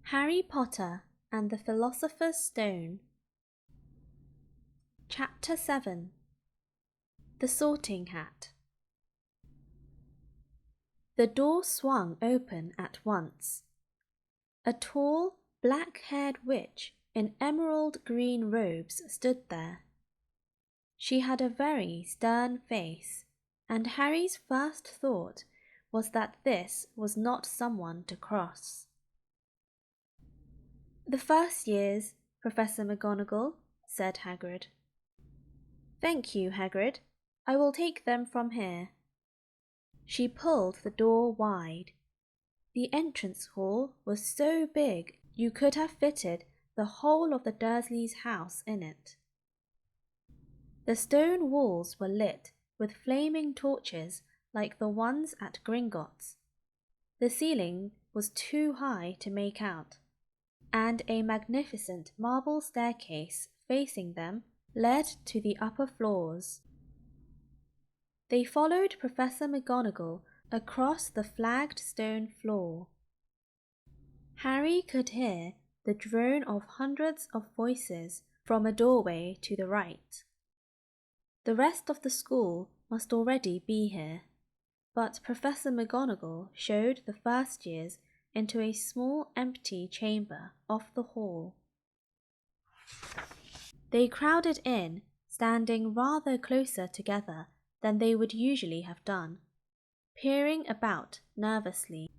Harry Potter and the Philosopher's Stone. Chapter 7. The Sorting Hat. The door swung open at once. A tall, black-haired witch in emerald green robes stood there. She had a very stern face, and Harry's first thought was that this was not someone to cross. "The first years, Professor McGonagall," said Hagrid. "Thank you, Hagrid. I will take them from here." She pulled the door wide. The entrance hall was so big you could have fitted the whole of the Dursleys' house in it. The stone walls were lit with flaming torches like the ones at Gringotts. The ceiling was too high to make out, and a magnificent marble staircase facing them led to the upper floors. They followed Professor McGonagall across the flagged stone floor. Harry could hear the drone of hundreds of voices from a doorway to the right. The rest of the school must already be here, but Professor McGonagall showed the first years into a small empty chamber off the hall. They crowded in, standing rather closer together than they would usually have done, peering about nervously.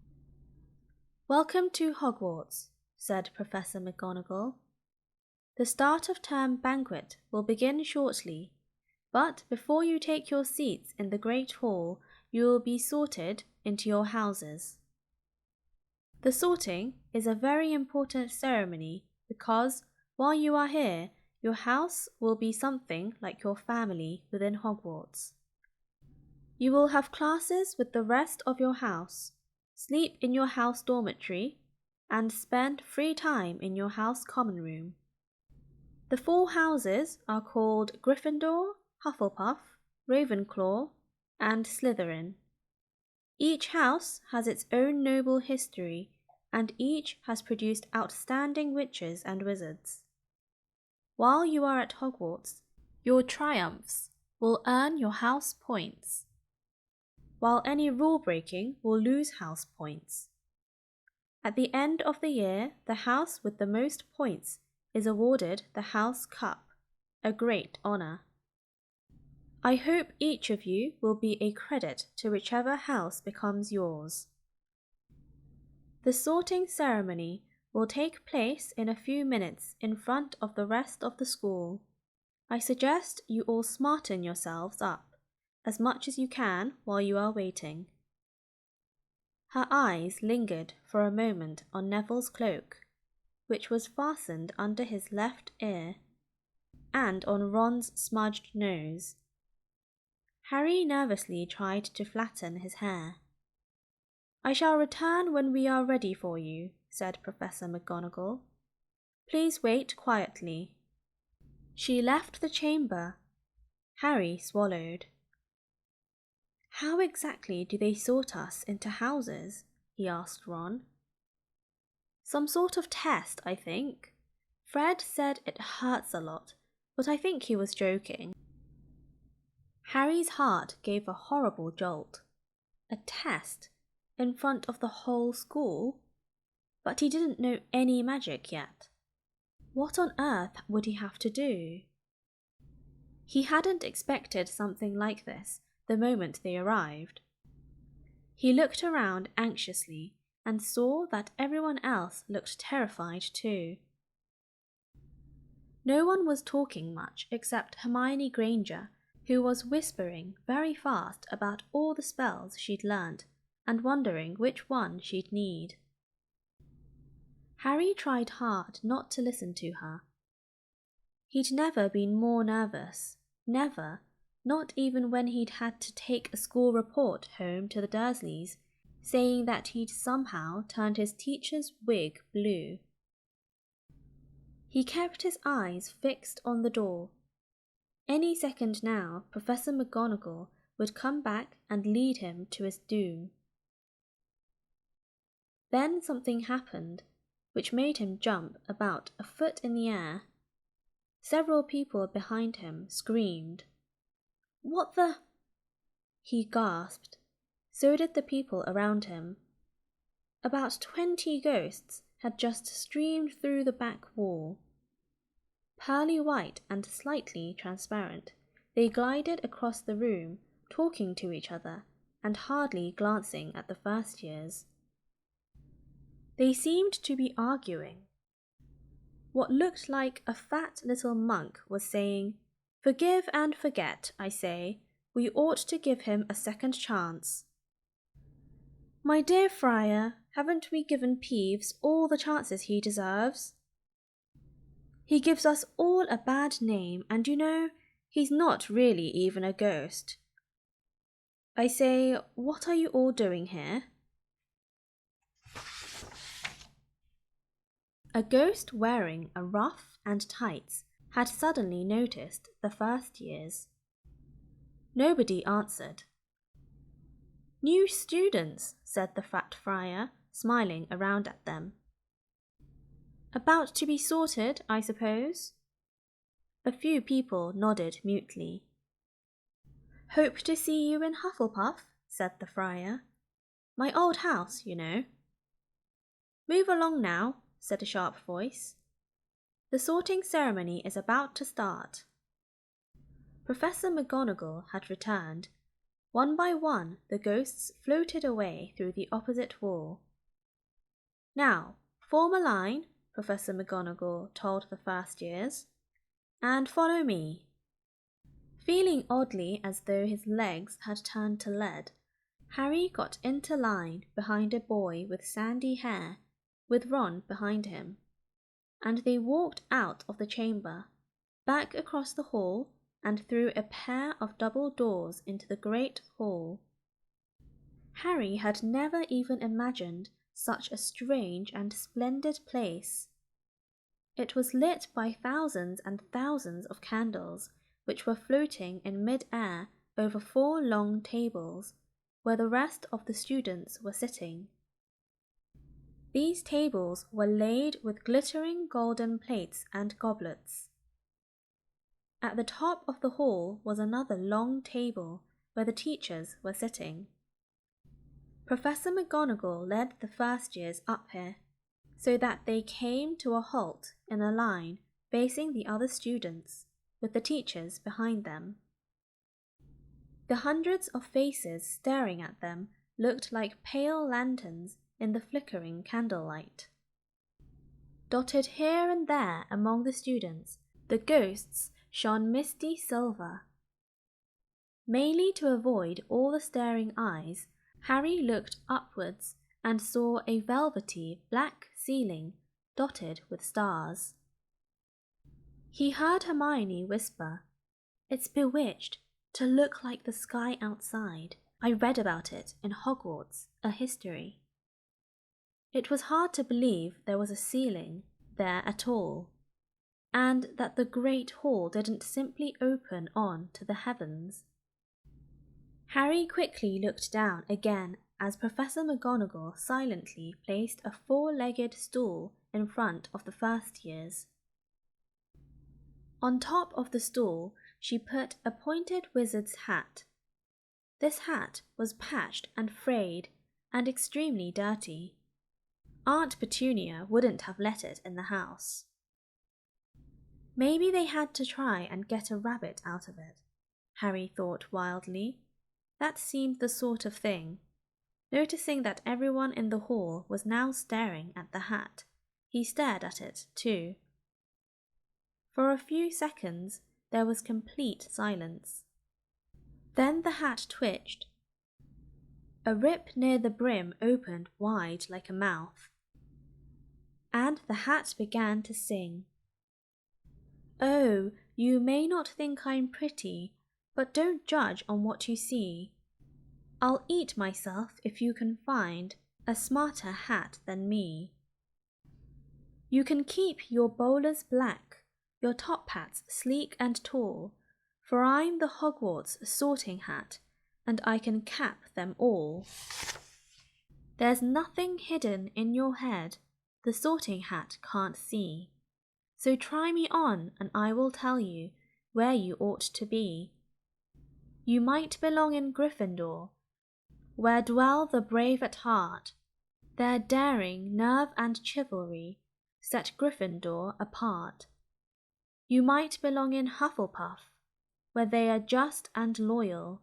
"Welcome to Hogwarts," said Professor McGonagall. "The start of term banquet will begin shortly, but before you take your seats in the Great Hall, you will be sorted into your houses. The sorting is a very important ceremony because, while you are here, your house will be something like your family within Hogwarts. You will have classes with the rest of your house, sleep in your house dormitory, and spend free time in your house common room. The 4 houses are called Gryffindor, Hufflepuff, Ravenclaw, and Slytherin. Each house has its own noble history, and each has produced outstanding witches and wizards. While you are at Hogwarts, your triumphs will earn your house points, while any rule breaking will lose house points. At the end of the year, the house with the most points is awarded the House Cup, a great honour. I hope each of you will be a credit to whichever house becomes yours. The sorting ceremony will take place in a few minutes in front of the rest of the school. I suggest you all smarten yourselves up as much as you can while you are waiting." Her eyes lingered for a moment on Neville's cloak, which was fastened under his left ear, and on Ron's smudged nose. Harry nervously tried to flatten his hair. "I shall return when we are ready for you," said Professor McGonagall. "Please wait quietly." She left the chamber. Harry swallowed. "How exactly do they sort us into houses?" he asked Ron. "Some sort of test, I think. Fred said it hurts a lot, but I think he was joking." Harry's heart gave a horrible jolt. A test? In front of the whole school? But he didn't know any magic yet. What on earth would he have to do? He hadn't expected something like this the moment they arrived. He looked around anxiously and saw that everyone else looked terrified too. No one was talking much except Hermione Granger, who was whispering very fast about all the spells she'd learnt and wondering which one she'd need. Harry tried hard not to listen to her. He'd never been more nervous, never, not even when he'd had to take a school report home to the Dursleys, saying that he'd somehow turned his teacher's wig blue. He kept his eyes fixed on the door. Any second now, Professor McGonagall would come back and lead him to his doom. Then something happened, which made him jump about a foot in the air. Several people behind him screamed. "What the—" he gasped. So did the people around him. About 20 ghosts had just streamed through the back wall. Pearly white and slightly transparent, they glided across the room, talking to each other and hardly glancing at the first years. They seemed to be arguing. What looked like a fat little monk was saying, "Forgive and forget, I say. We ought to give him a second chance." "My dear friar, haven't we given Peeves all the chances he deserves? He gives us all a bad name, and you know, he's not really even a ghost. I say, what are you all doing here?" A ghost wearing a ruff and tights had suddenly noticed the first years. Nobody answered. "New students," said the fat friar, smiling around at them. "About to be sorted, I suppose?" A few people nodded mutely. "Hope to see you in Hufflepuff," said the friar. "My old house, you know." "Move along now," said a sharp voice. "The sorting ceremony is about to start." Professor McGonagall had returned. One by one, the ghosts floated away through the opposite wall. "Now, form a line," Professor McGonagall told the first years, "and follow me." Feeling oddly as though his legs had turned to lead, Harry got into line behind a boy with sandy hair, with Ron behind him, and they walked out of the chamber, back across the hall, and through a pair of double doors into the great hall. Harry had never even imagined such a strange and splendid place. It was lit by thousands and thousands of candles, which were floating in mid-air over 4 long tables, where the rest of the students were sitting. These tables were laid with glittering golden plates and goblets. At the top of the hall was another long table where the teachers were sitting. Professor McGonagall led the first years up here, so that they came to a halt in a line facing the other students, with the teachers behind them. The hundreds of faces staring at them looked like pale lanterns in the flickering candlelight. Dotted here and there among the students, the ghosts shone misty silver. Mainly to avoid all the staring eyes, Harry looked upwards and saw a velvety black ceiling dotted with stars. He heard Hermione whisper, "It's bewitched to look like the sky outside. I read about it in Hogwarts, a history." It was hard to believe there was a ceiling there at all, and that the great hall didn't simply open on to the heavens. Harry quickly looked down again as Professor McGonagall silently placed a 4-legged stool in front of the first years. On top of the stool, she put a pointed wizard's hat. This hat was patched and frayed and extremely dirty. Aunt Petunia wouldn't have let it in the house. Maybe they had to try and get a rabbit out of it, Harry thought wildly. That seemed the sort of thing. Noticing that everyone in the hall was now staring at the hat, he stared at it too. For a few seconds there was complete silence. Then the hat twitched. A rip near the brim opened wide like a mouth, and the hat began to sing. "Oh, you may not think I'm pretty, but don't judge on what you see. I'll eat myself if you can find a smarter hat than me. You can keep your bowlers black, your top hats sleek and tall, for I'm the Hogwarts sorting hat, and I can cap them all. There's nothing hidden in your head, the sorting hat can't see. So try me on, and I will tell you where you ought to be. You might belong in Gryffindor, where dwell the brave at heart. Their daring, nerve and chivalry set Gryffindor apart. You might belong in Hufflepuff, where they are just and loyal.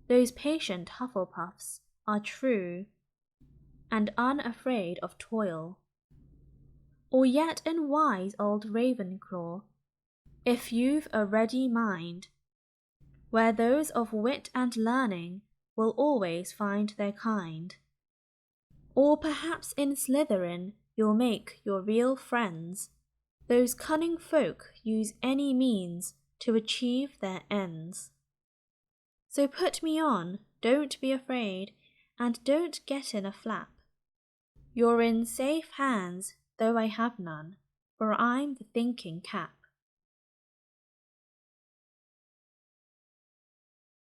Those patient Hufflepuffs are true and unafraid of toil. Or yet in wise old Ravenclaw, if you've a ready mind, where those of wit and learning will always find their kind. Or perhaps in Slytherin you'll make your real friends. Those cunning folk use any means to achieve their ends. So put me on, don't be afraid, and don't get in a flap. You're in safe hands, though I have none, for I'm the thinking cap.